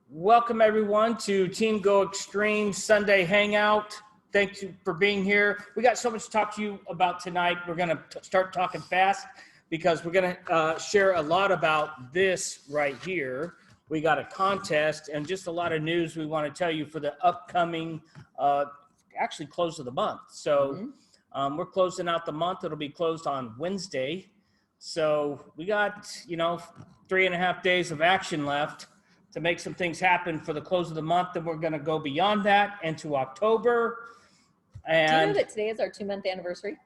Welcome everyone to Team Go Extreme Sunday Hangout. Thank you for being here. We got so much to talk to you about tonight. We're going to start talking fast because we're going to share a lot about this right here. We got a contest and just a lot of news we want to tell you for the upcoming, actually close of the month. So we're closing out the month. It'll be closed on Wednesday. So we got, 3.5 days of action left to make some things happen for the close of the month. And we're going to go beyond that into October. And do you know that today is our 2-month anniversary?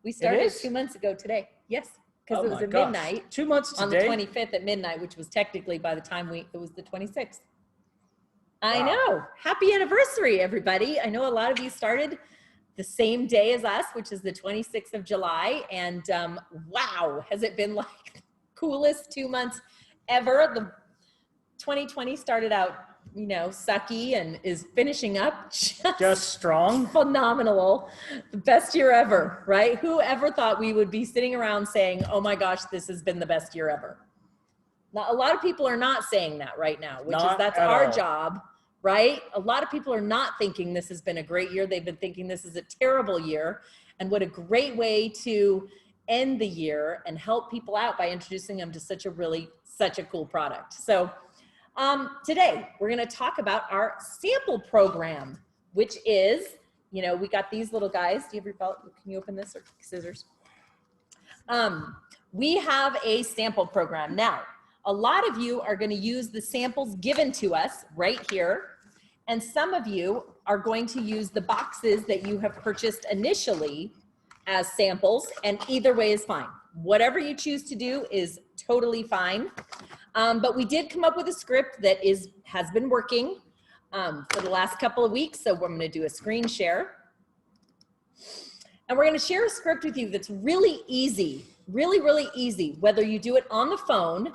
We started 2 months ago today. Yes, because it was at midnight. 2 months today? On the 25th at midnight, which was technically by the time it was the 26th. I know. Happy anniversary, everybody. I know a lot of you started the same day as us, which is the 26th of July. And wow, has it been like the coolest 2 months ever. The 2020 started out, sucky and is finishing up just strong. Phenomenal. The best year ever, right? Who ever thought we would be sitting around saying, oh my gosh, this has been the best year ever? Now, a lot of people are not saying that right now, that's our job, right? A lot of people are not thinking this has been a great year. They've been thinking this is a terrible year. And what a great way to end the year and help people out by introducing them to such a cool product. So today we're going to talk about our sample program, which is, we got these little guys. Do you have your belt? Can you open this, or scissors? We have a sample program. Now, a lot of you are going to use the samples given to us right here. And some of you are going to use the boxes that you have purchased initially as samples, and either way is fine. Whatever you choose to do is totally fine. But we did come up with a script that has been working for the last couple of weeks. So we're going to do a screen share. And we're going to share a script with you that's really easy, really, really easy, whether you do it on the phone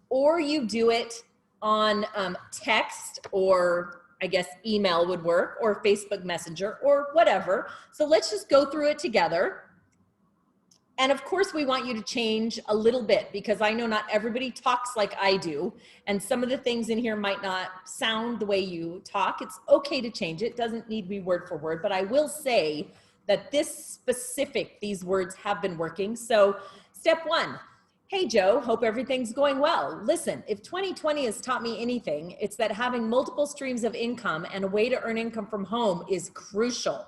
or you do it on text, or I guess email would work, or Facebook Messenger, or whatever. So let's just go through it together. And of course, we want you to change a little bit, because I know not everybody talks like I do. And some of the things in here might not sound the way you talk. It's okay to change it. It doesn't need to be word for word. But I will say that these words have been working. So step 1, hey, Joe, hope everything's going well. Listen, if 2020 has taught me anything, it's that having multiple streams of income and a way to earn income from home is crucial.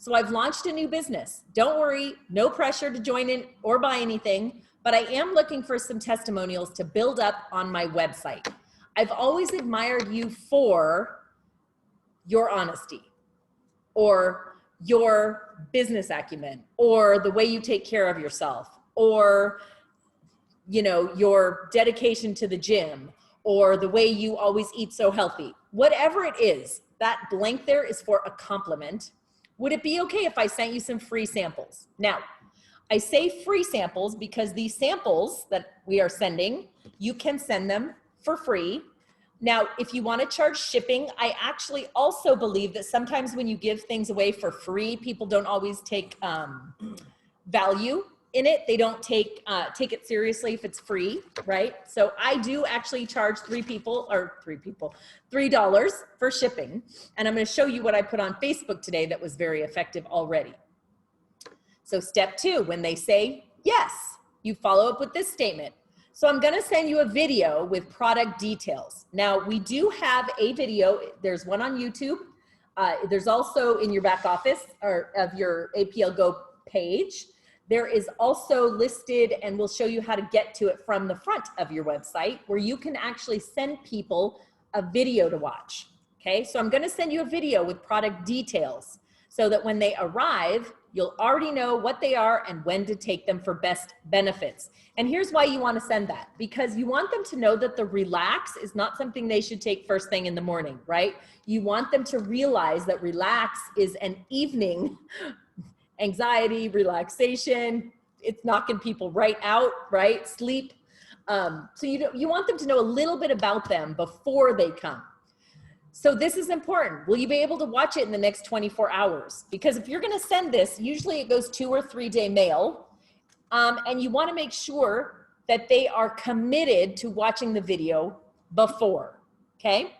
So I've launched a new business. Don't worry, no pressure to join in or buy anything, but I am looking for some testimonials to build up on my website. I've always admired you for your honesty, or your business acumen, or the way you take care of yourself, or your dedication to the gym, or the way you always eat so healthy. Whatever it is, that blank there is for a compliment. Would it be okay if I sent you some free samples? Now, I say free samples because these samples that we are sending, you can send them for free. Now, if you want to charge shipping, I actually also believe that sometimes when you give things away for free, people don't always take value in it. They don't take it seriously if it's free, right? So I do actually charge $3 for shipping. And I'm going to show you what I put on Facebook today that was very effective already. So step 2, when they say yes, you follow up with this statement. So I'm going to send you a video with product details. Now, we do have a video. There's one on YouTube. There's also in your back office or of your APL Go page. There is also listed, and we'll show you how to get to it from the front of your website, where you can actually send people a video to watch. Okay, so I'm going to send you a video with product details so that when they arrive, you'll already know what they are and when to take them for best benefits. And here's why you want to send that, because you want them to know that the relax is not something they should take first thing in the morning, right? You want them to realize that relax is an evening anxiety, relaxation. It's knocking people right out, right? Sleep. So you want them to know a little bit about them before they come. So this is important. Will you be able to watch it in the next 24 hours? Because if you're going to send this, usually it goes 2 or 3 day mail. And you want to make sure that they are committed to watching the video before. okay?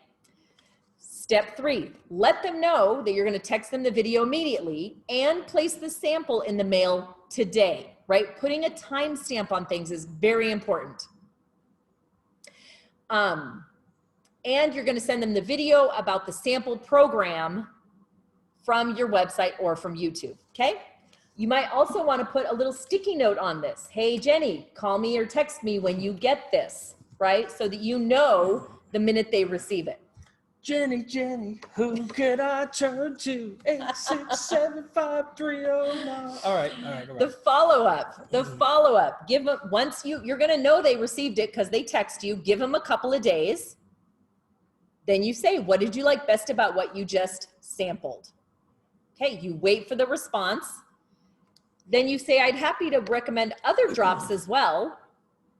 Step 3, let them know that you're gonna text them the video immediately and place the sample in the mail today, right? Putting a timestamp on things is very important. And you're gonna send them the video about the sample program from your website or from YouTube, okay? You might also wanna put a little sticky note on this. Hey, Jenny, call me or text me when you get this, right? So that you know the minute they receive it. Jenny, Jenny, who can I turn to? 8675309. All right. The follow-up, give them, once you're gonna know they received it because they text you, give them a couple of days. Then you say, what did you like best about what you just sampled? Okay, you wait for the response. Then you say, I'd happy to recommend other drops as well.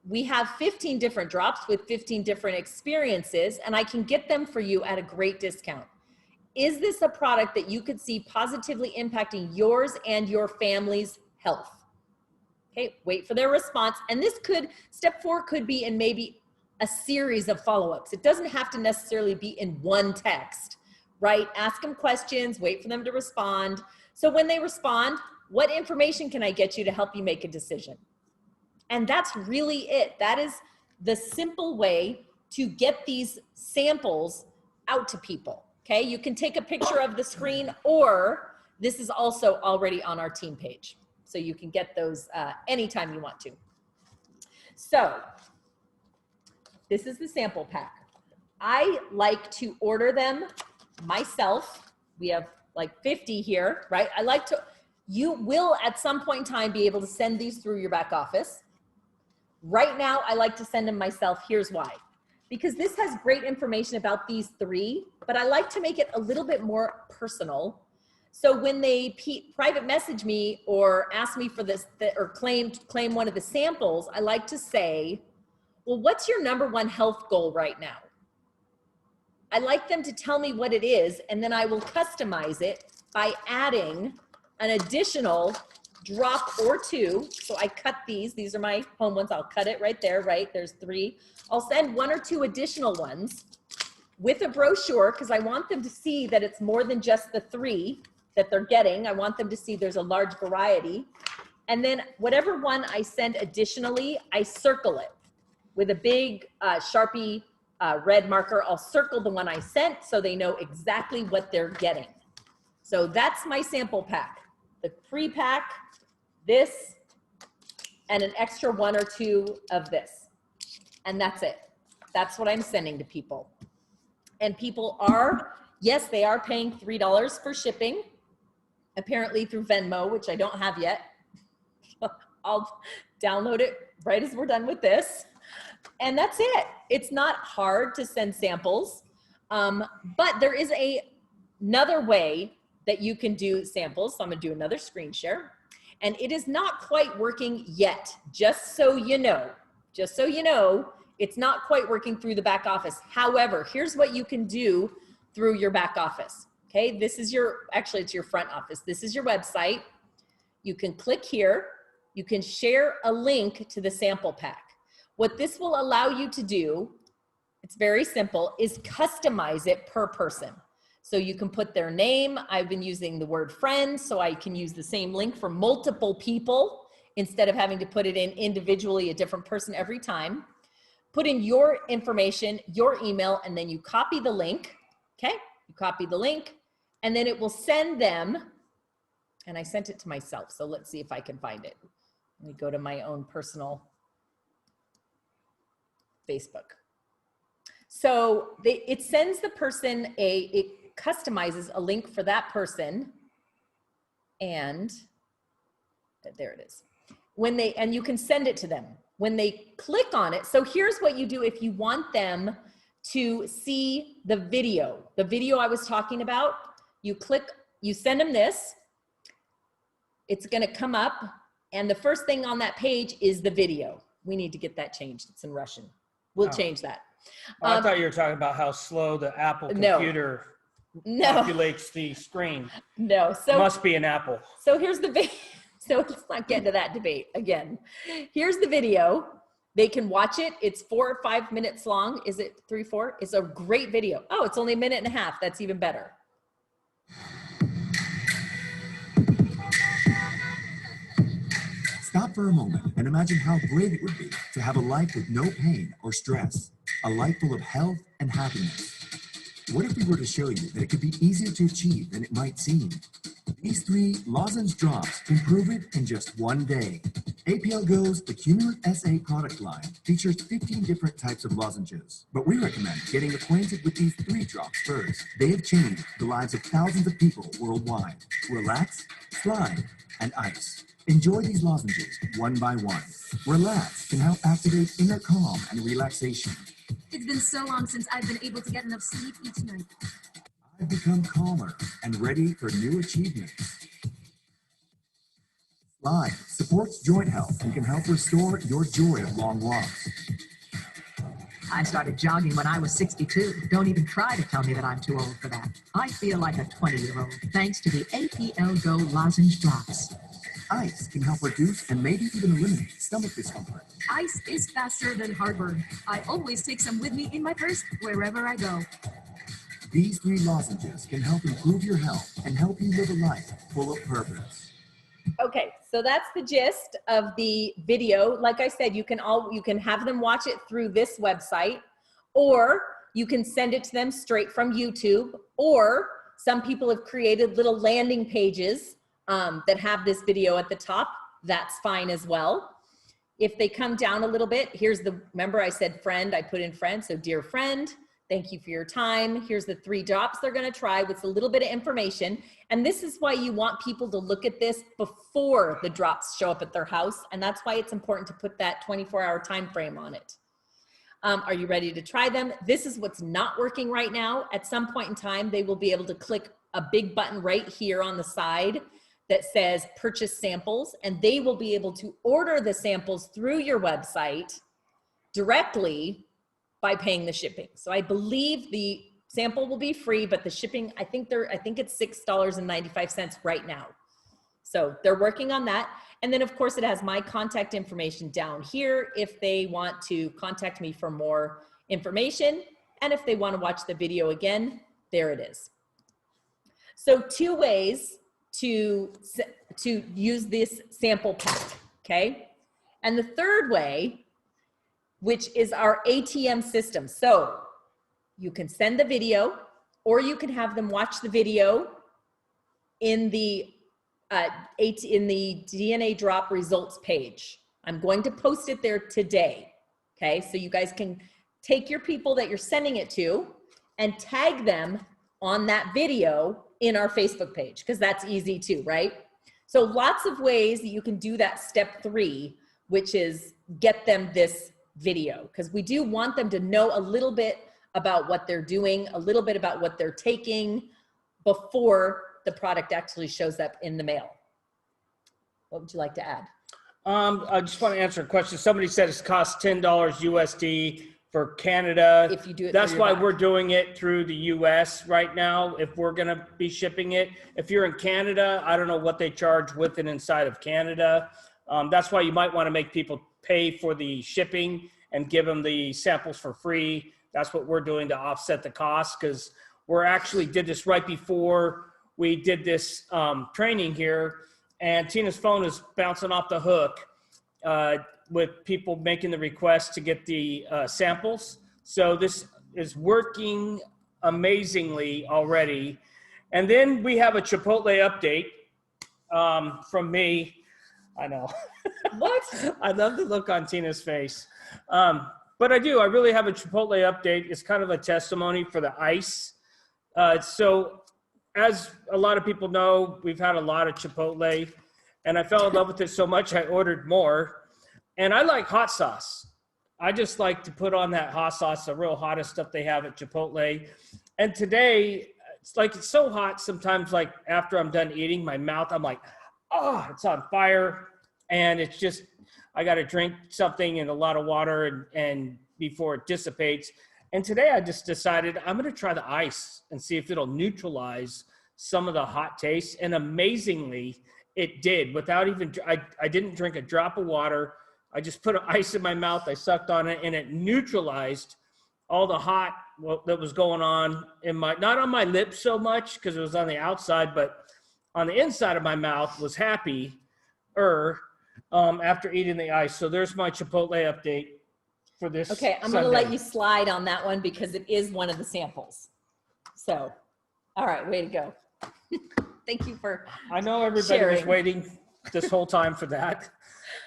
We have 15 different drops with 15 different experiences, and I can get them for you at a great discount. Is this a product that you could see positively impacting yours and your family's health? Okay, wait for their response. And this could, step 4 could be in maybe a series of follow-ups. It doesn't have to necessarily be in one text, right? Ask them questions, wait for them to respond. So when they respond, what information can I get you to help you make a decision? And that's really it. That is the simple way to get these samples out to people, okay? You can take a picture of the screen, or this is also already on our team page. So you can get those anytime you want to. So this is the sample pack. I like to order them myself. We have like 50 here, right? I like to, you will at some point in time be able to send these through your back office. Right now, I like to send them myself. Here's why. Because this has great information about these 3, but I like to make it a little bit more personal. So when they private message me or ask me for this, or claim one of the samples, I like to say, well, what's your #1 health goal right now? I like them to tell me what it is, and then I will customize it by adding an additional drop or 2. So I cut these are my home ones. I'll cut it right there, right? There's 3. I'll send 1 or 2 additional ones with a brochure because I want them to see that it's more than just the 3 that they're getting. I want them to see there's a large variety. And then whatever one I send additionally, I circle it with a big Sharpie red marker. I'll circle the one I sent so they know exactly what they're getting. So that's my sample pack. The pre-pack, this, and an extra 1 or 2 of this. And that's it. That's what I'm sending to people. And people are, yes, they are paying $3 for shipping, apparently through Venmo, which I don't have yet. I'll download it right as we're done with this. And that's it. It's not hard to send samples, but there is another way that you can do samples. So I'm gonna do another screen share. And it is not quite working yet, just so you know. Just so you know, it's not quite working through the back office. However, here's what you can do through your back office. Okay, this is actually it's your front office. This is your website. You can click here. You can share a link to the sample pack. What this will allow you to do, it's very simple, is customize it per person. So you can put their name. I've been using the word friend, so I can use the same link for multiple people instead of having to put it in individually, a different person every time. Put in your information, your email, and then you copy the link, okay? You copy the link, and then it will send them, and I sent it to myself, so let's see if I can find it. Let me go to my own personal Facebook. So it sends the person it customizes a link for that person, and there it is. And you can send it to them. When they click on it, so here's what you do if you want them to see the video I was talking about. You send them this, it's gonna come up, and the first thing on that page is the video. We need to get that changed, it's in Russian. We'll change that. Oh, I thought you were talking about how slow the Apple computer populates the screen. No, so must be an Apple. So here's the video. So let's not get into that debate again. Here's the video. They can watch it. It's 4 or 5 minutes long. Is it 3, 4? It's a great video. Oh, it's only a minute and a half. That's even better. Stop for a moment and imagine how great it would be to have a life with no pain or stress, a life full of health and happiness. What if we were to show you that it could be easier to achieve than it might seem? These 3 lozenge drops can prove it in just one day. APL Go's Accumulate SA product line features 15 different types of lozenges, but we recommend getting acquainted with these 3 drops first. They have changed the lives of thousands of people worldwide. Relax, slide, and ice. Enjoy these lozenges one by one. Relax can help activate inner calm and relaxation. It's been so long since I've been able to get enough sleep each night. I've become calmer and ready for new achievements. Slide supports joint health and can help restore your joy of long walks. I started jogging when I was 62. Don't even try to tell me that I'm too old for that. I feel like a 20-year-old thanks to the APL Go lozenge drops. Ice can help reduce and maybe even eliminate stomach discomfort. Ice is faster than heartburn. I always take some with me in my purse wherever I go. These 3 lozenges can help improve your health and help you live a life full of purpose. Okay, so that's the gist of the video. Like I said, you can have them watch it through this website, or you can send it to them straight from YouTube, or some people have created little landing pages that have this video at the top. That's fine as well. If they come down a little bit, remember I said friend, I put in friend, so dear friend, thank you for your time. Here's the 3 drops they're gonna try with a little bit of information. And this is why you want people to look at this before the drops show up at their house. And that's why it's important to put that 24-hour time frame on it. Are you ready to try them? This is what's not working right now. At some point in time, they will be able to click a big button right here on the side that says purchase samples, and they will be able to order the samples through your website directly by paying the shipping. So I believe the sample will be free, but the shipping, I think it's $6.95 right now. So they're working on that. And then of course it has my contact information down here if they want to contact me for more information. And if they want to watch the video again, there it is. So 2 ways to use this sample pack, okay? And the third way, which is our ATM system. So you can send the video, or you can have them watch the video in the DNA drop results page. I'm going to post it there today, okay? So you guys can take your people that you're sending it to and tag them on that video in our Facebook page, because that's easy too, right? So lots of ways that you can do that step 3, which is get them this video, because we do want them to know a little bit about what they're doing, a little bit about what they're taking before the product actually shows up in the mail. What would you like to add? I just want to answer a question. Somebody said it costs $10 USD for Canada. If you do it, that's why we're doing it through the US right now. If we're going to be shipping it, if you're in Canada, I don't know what they charge with and inside of Canada. That's why you might want to make people pay for the shipping and give them the samples for free. That's what we're doing to offset the cost, because we're actually did this right before we did this training here, and Tina's phone is bouncing off the hook with people making the request to get the samples. So this is working amazingly already. And then we have a Chipotle update from me. I know. What? I love the look on Tina's face. But I do. I really have a Chipotle update. It's kind of a testimony for the ice. So as a lot of people know, we've had a lot of Chipotle, and I fell in love with it so much I ordered more. And I like hot sauce. I just like to put on that hot sauce, the real hottest stuff they have at Chipotle. And today, it's so hot sometimes, like after I'm done eating, my mouth, I'm like, oh, it's on fire. And it's just, I got to drink something and a lot of water and before it dissipates. And today I just decided I'm going to try the ice and see if it'll neutralize some of the hot taste. And amazingly, it did. Without even, I didn't drink a drop of water, I just put ice in my mouth. I sucked on it, and it neutralized all the hot that was going on in my, not on my lips so much because it was on the outside, but on the inside of my mouth was happy after eating the ice. So there's my Chipotle update for this. Okay, I'm going to let you slide on that one because it is one of the samples. So, all right, way to go. Thank you for I know everybody was sharing. waiting this whole time for that.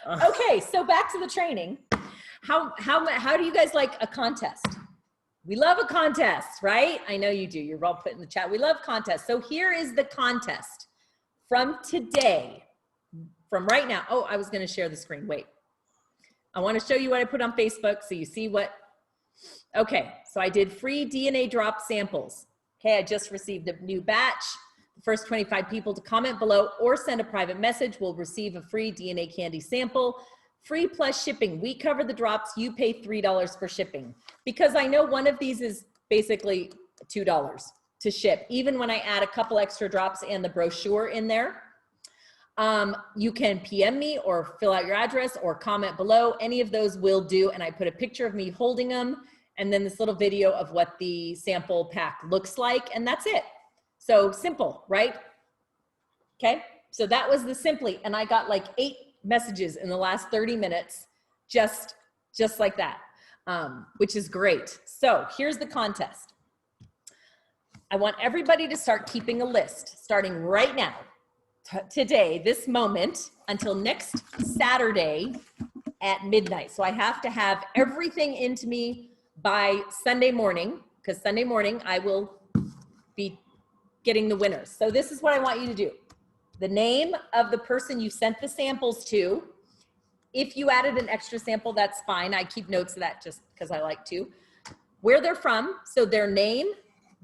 Okay, so back to the training. How do you guys like a contest? We love a contest, right? I know you do. You're all put in the chat. We love contests. So here is the contest from today, from right now. Oh, I was going to share the screen. Wait. I want to show you what I put on Facebook so you see what. Okay, so I did free DNA drop samples. Okay, I just received a new batch. The first 25 people to comment below or send a private message will receive a free DNA candy sample. Free plus shipping. We cover the drops. You pay $3 for shipping. Because I know one of these is basically $2 to ship, even when I add a couple extra drops and the brochure in there. You can PM me or fill out your address or comment below. Any of those will do. And I put a picture of me holding them and then this little video of what the sample pack looks like. And that's it. So simple, right? Okay. So that was the Simply. And I got like 8 messages in the last 30 minutes, just like that, which is great. So here's the contest. I want everybody to start keeping a list starting right now. Today, this moment, until next Saturday at midnight. So I have to have everything into me by Sunday morning, because Sunday morning I will be getting the winners. So this is what I want you to do. The name of the person you sent the samples to. If you added an extra sample, that's fine. I keep notes of that just because I like to. Where they're from, so their name,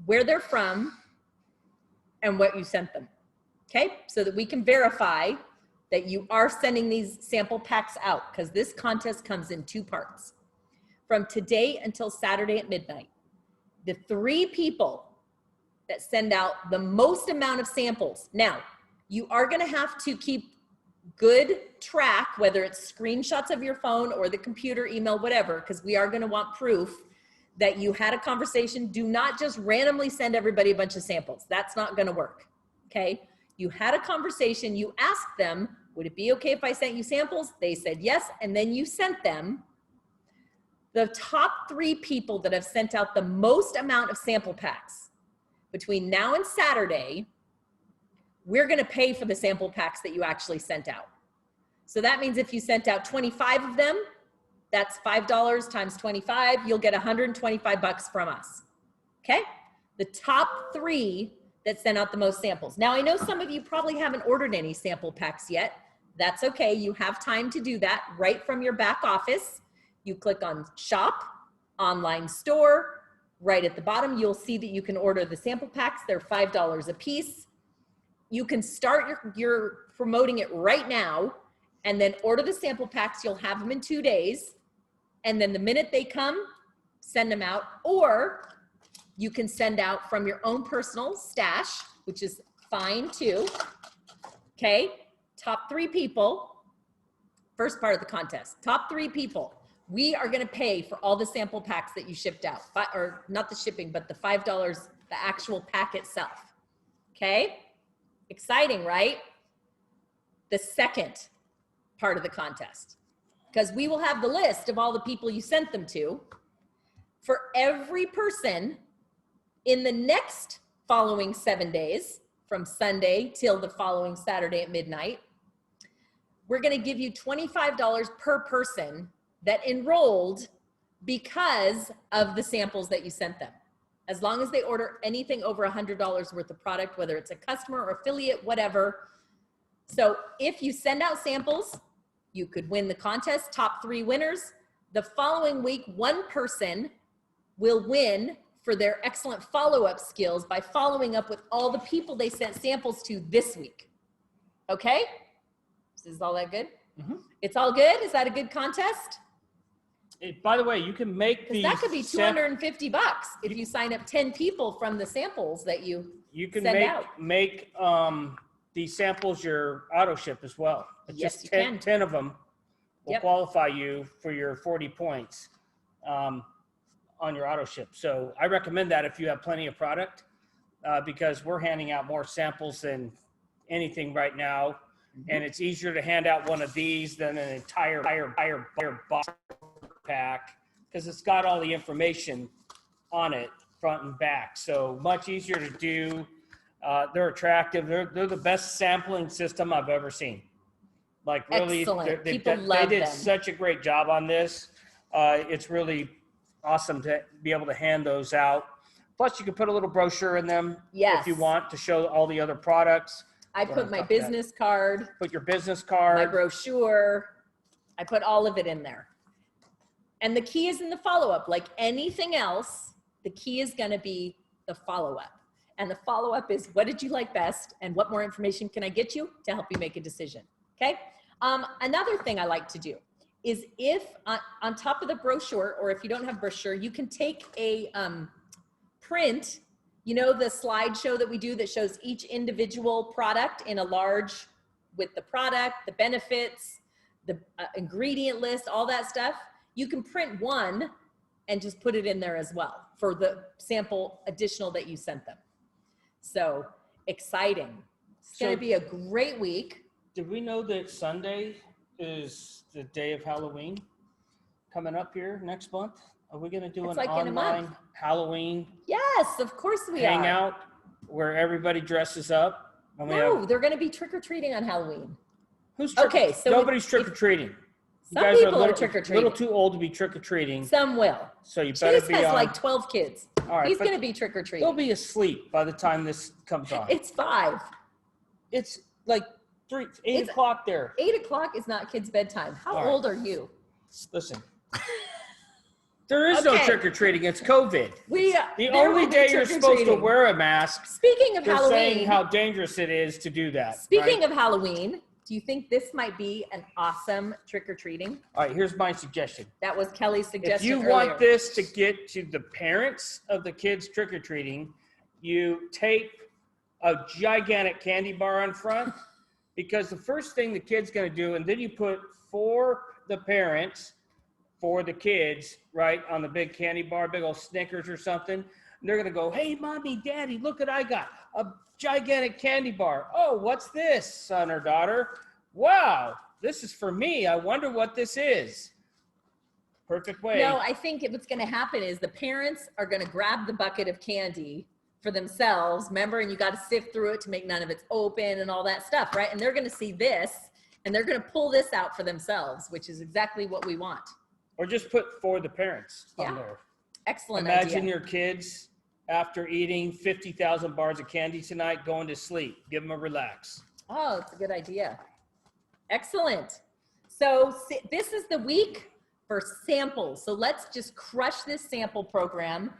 where they're from, and what you sent them. Okay, so that we can verify that you are sending these sample packs out, because this contest comes in 2 parts. From today until Saturday at midnight, the 3 people that send out the most amount of samples. Now, you are gonna have to keep good track, whether it's screenshots of your phone or the computer, email, whatever, because we are gonna want proof that you had a conversation. Do not just randomly send everybody a bunch of samples. That's not gonna work, okay? You had a conversation, you asked them, would it be okay if I sent you samples? They said yes, and then you sent them. The top 3 people that have sent out the most amount of sample packs between now and Saturday, we're gonna pay for the sample packs that you actually sent out. So that means if you sent out 25 of them, that's $5 times 25, you'll get 125 bucks from us, okay? The top 3 that sent out the most samples. Now, I know some of you probably haven't ordered any sample packs yet. That's okay, you have time to do that right from your back office. You click on Shop, Online Store. Right at the bottom, you'll see that you can order the sample packs. They're $5 a piece. You can start your promoting it right now and then order the sample packs. You'll have them in 2 days. And then the minute they come, send them out. Or you can send out from your own personal stash, which is fine too. Okay, top 3 people, first part of the contest, top 3 people. We are gonna pay for all the sample packs that you shipped out, or not the shipping, but the $5, the actual pack itself, okay? Exciting, right? The second part of the contest, because we will have the list of all the people you sent them to. For every person in the next following 7 days, from Sunday till the following Saturday at midnight, we're gonna give you $25 per person that enrolled because of the samples that you sent them. As long as they order anything over $100 worth of product, whether it's a customer or affiliate, whatever. So if you send out samples, you could win the contest, top 3 winners. The following week, 1 person will win for their excellent follow-up skills by following up with all the people they sent samples to this week. Okay? Is all that good? Mm-hmm. It's all good? Is that a good contest? By the way, you can make these. That could be 250 bucks if you sign up 10 people from the samples that you can send out. make these samples your auto ship as well. It's Yes, just you 10, can. 10 of them will Yep. qualify you for your 40 points on your auto ship. So I recommend that if you have plenty of product, because we're handing out more samples than anything right now. And it's easier to hand out one of these than an entire box pack, because it's got all the information on it front and back. So much easier to do. They're attractive. They're the best sampling system I've ever seen. Like really, Excellent. they People love did them. such a great job on this. It's really awesome to be able to hand those out. Plus, you can put a little brochure in them if you Yes. want to show all the other products. I Go put on my top of that. business card, Put your business my card. brochure. I put all of it in there. And the key is in the follow-up. Like anything else, the key is going to be the follow-up. And the follow-up is, what did you like best? And what more information can I get you to help you make a decision? Okay. Another thing I like to do is if on top of the brochure, or if you don't have brochure, you can take a print, you know, the slideshow that we do that shows each individual product in a large, with the product, the benefits, the ingredient list, all that stuff. You can print one and just put it in there as well for the sample additional that you sent them. So exciting. It's going to be a great week. Did we know that Sunday is the day of Halloween coming up here next month? Are we going to do It's an like in a online month. Halloween Yes, of course we are. hangout where everybody dresses up? And we No, have, they're going to be trick-or-treating on Halloween. who's Okay, so nobody's if- trick-or-treating. You Some guys people are little trick-or-treating. too old to be trick-or-treating, Some will. so you better Chase be has on. like 12 kids. All right, He's but going to be they'll trick-or-treating. be asleep by the time this comes on. It's 5. It's like 8 o'clock there. 8 o'clock is not kids' bedtime. How All right. old are you? Listen. There is no Okay. trick-or-treating. It's COVID. The There only will be day you're supposed to trick-or-treating. wear a mask, Speaking of they're saying Halloween, how dangerous it is to do that. speaking right? of Halloween, do you think this might be an awesome trick-or-treating? All right, here's my suggestion. That was Kelly's If suggestion you earlier. want this to get to the parents of the kids trick-or-treating, you tape a gigantic candy bar on front, because the first thing the kid's going to do, and then you put for the parents, for the kids, right, on the big candy bar, big old Snickers or something. And they're going to go, hey, mommy, daddy, look what I got. A gigantic candy bar. Oh, what's this, son or daughter? Wow, this is for me. I wonder what this is. Perfect way. No, I think what's going to happen is the parents are going to grab the bucket of candy for themselves. Remember, and you got to sift through it to make none of it's open and all that stuff, right? And they're going to see this and they're going to pull this out for themselves, which is exactly what we want. Or just put for the parents Yeah. on there. Excellent Imagine idea. your kids, after eating 50,000 bars of candy tonight, going to sleep. Give them a relax. Oh, it's a good idea. Excellent. So this is the week for samples. So let's just crush this sample program.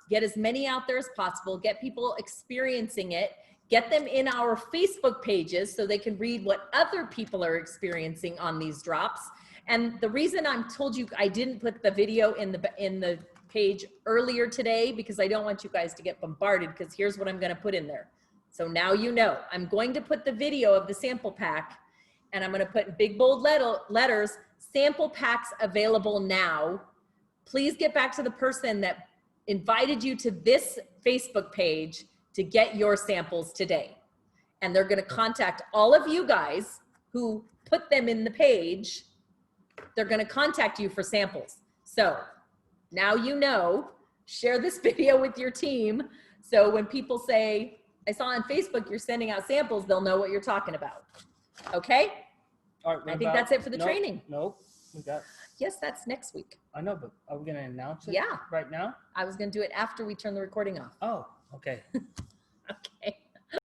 Get as many out there as possible. Get people experiencing it. Get them in our Facebook pages so they can read what other people are experiencing on these drops. And the reason I'm told you I didn't put the video in the page earlier today, because I don't want you guys to get bombarded, because here's what I'm going to put in there. So now you know. I'm going to put the video of the sample pack, and I'm going to put in big bold letters, sample packs available now. Please get back to the person that invited you to this Facebook page to get your samples today. And they're going to contact all of you guys who put them in the page. They're going to contact you for samples. So now you know, share this video with your team. So when people say, I saw on Facebook you're sending out samples, they'll know what you're talking about. Okay? All right. I think that's it for the training. Nope. We got. Yes, that's next week. I know, but are we going to announce it? Yeah. Right now? I was going to do it after we turn the recording off. Oh, okay. Okay.